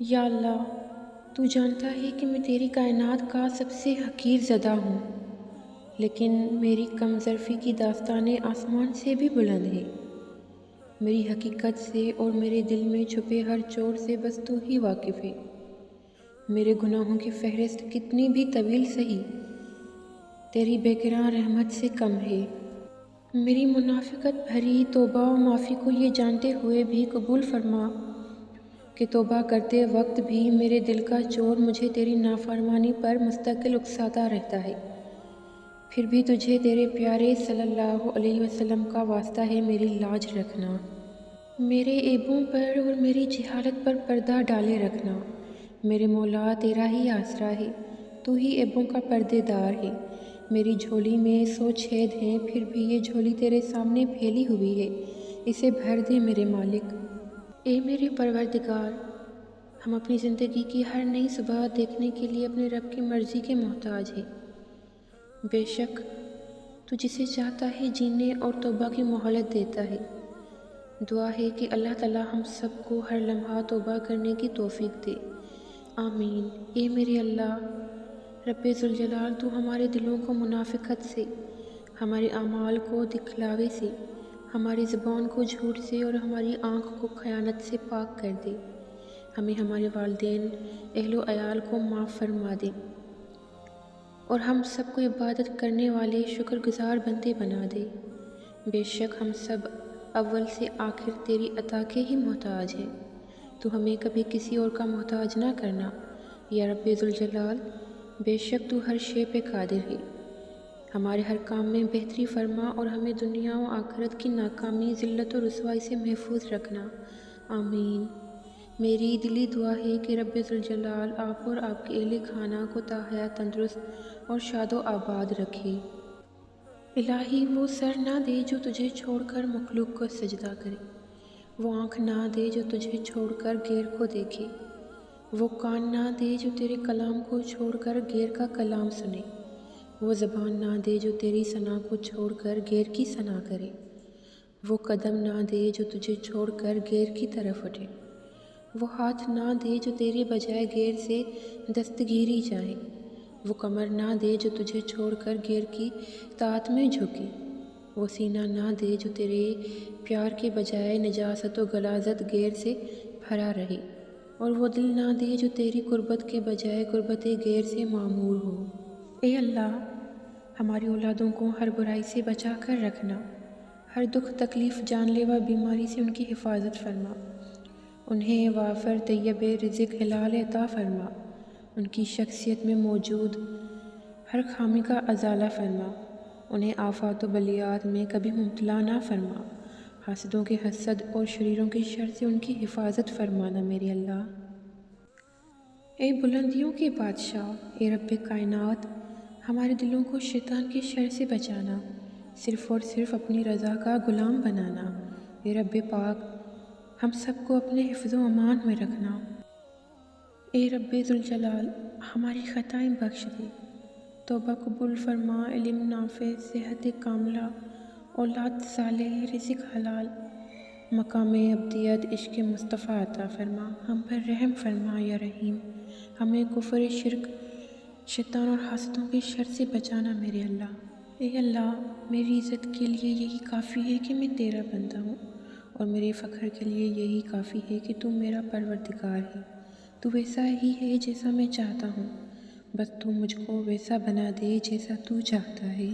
یا اللہ، تو جانتا ہے کہ میں تیری کائنات کا سب سے حقیر زدہ ہوں، لیکن میری کم ظرفی کی داستانیں آسمان سے بھی بلند ہیں۔ میری حقیقت سے اور میرے دل میں چھپے ہر چور سے بس تو ہی واقف ہے۔ میرے گناہوں کی فہرست کتنی بھی طویل سہی، تیری بے کراں رحمت سے کم ہے۔ میری منافقت بھری توبہ و معافی کو یہ جانتے ہوئے بھی قبول فرما کہ توبہ کرتے وقت بھی میرے دل کا چور مجھے تیری نافرمانی پر مستقل اکساتا رہتا ہے۔ پھر بھی تجھے تیرے پیارے صلی اللہ علیہ وسلم کا واسطہ ہے میری لاج رکھنا۔ میرے عیبوں پر اور میری جہالت پر پردہ ڈالے رکھنا۔ میرے مولا تیرا ہی آسرا ہے، تو ہی عیبوں کا پردے دار ہے۔ میری جھولی میں 100 چھید ہیں، پھر بھی یہ جھولی تیرے سامنے پھیلی ہوئی ہے، اسے بھر دے میرے مالک۔ اے میرے پروردگار، ہم اپنی زندگی کی ہر نئی صبح دیکھنے کے لیے اپنے رب کی مرضی کے محتاج ہیں۔ بے شک تو جسے چاہتا ہے جینے اور توبہ کی مہلت دیتا ہے۔ دعا ہے کہ اللہ تعالی ہم سب کو ہر لمحہ توبہ کرنے کی توفیق دے، آمین۔ اے میرے اللہ، رب ذوالجلال، تو ہمارے دلوں کو منافقت سے، ہمارے اعمال کو دکھلاوے سے، ہماری زبان کو جھوٹ سے اور ہماری آنکھ کو خیانت سے پاک کر دے۔ ہمیں ہمارے والدین، اہل و عیال کو معاف فرما دے، اور ہم سب کو عبادت کرنے والے شکر گزار بندے بنا دے۔ بے شک ہم سب اول سے آخر تیری عطا کے ہی محتاج ہیں، تو ہمیں کبھی کسی اور کا محتاج نہ کرنا یا رب ذوالجلال۔ بے شک تو ہر شے پہ قادر ہے۔ ہمارے ہر کام میں بہتری فرما اور ہمیں دنیا و آخرت کی ناکامی، ذلت و رسوائی سے محفوظ رکھنا، آمین۔ میری دلی دعا ہے کہ رب ذوالجلال آپ اور آپ کے اہل خانہ کو تا حیات تندرست اور شاد و آباد رکھے۔ الہی، وہ سر نہ دے جو تجھے چھوڑ کر مخلوق کو سجدہ کرے، وہ آنکھ نہ دے جو تجھے چھوڑ کر غیر کو دیکھے، وہ کان نہ دے جو تیرے کلام کو چھوڑ کر غیر کا کلام سنے، وہ زبان نہ دے جو تیری ثنا کو چھوڑ کر غیر کی ثنا کرے، وہ قدم نہ دے جو تجھے چھوڑ کر غیر کی طرف اٹھے، وہ ہاتھ نہ دے جو تیرے بجائے غیر سے دستگیری چاہے، وہ کمر نہ دے جو تجھے چھوڑ کر غیر کی طاعت میں جھکے، وہ سینہ نہ دے جو تیرے پیار کے بجائے نجاست و غلاظت غیر سے بھرا رہے، اور وہ دل نہ دے جو تیری قربت کے بجائے قربت غیر سے معمور ہو۔ اے اللہ، ہماری اولادوں کو ہر برائی سے بچا کر رکھنا، ہر دکھ تکلیف جان لیوا بیماری سے ان کی حفاظت فرما، انہیں وافر طیب رزق حلال عطا فرما، ان کی شخصیت میں موجود ہر خامی کا ازالہ فرما، انہیں آفات و بلیات میں کبھی مبتلا نہ فرما، حاسدوں کے حسد اور شریروں کے شر سے ان کی حفاظت فرمانا میرے اللہ۔ اے بلندیوں کے بادشاہ، اے رب کائنات، ہمارے دلوں کو شیطان کے شر سے بچانا، صرف اور صرف اپنی رضا کا غلام بنانا۔ اے رب پاک، ہم سب کو اپنے حفظ و امان میں رکھنا۔ اے رب ذوالجلال، ہماری خطائیں بخش دے، توبہ قبول فرما، علم نافع، صحت کاملہ، اولاد صالح، رزق حلال، مقام عبدیت، عشق مصطفیٰ عطا فرما، ہم پر رحم فرما یا رحیم، ہمیں کفر، شرک، شیطان اور حاسدوں کے شر سے بچانا میرے اللہ۔ اے اللہ، میری عزت کے لیے یہی کافی ہے کہ میں تیرا بندہ ہوں، اور میرے فخر کے لیے یہی کافی ہے کہ تو میرا پروردگار ہے۔ تو ویسا ہی ہے جیسا میں چاہتا ہوں، بس تو مجھ کو ویسا بنا دے جیسا تو چاہتا ہے۔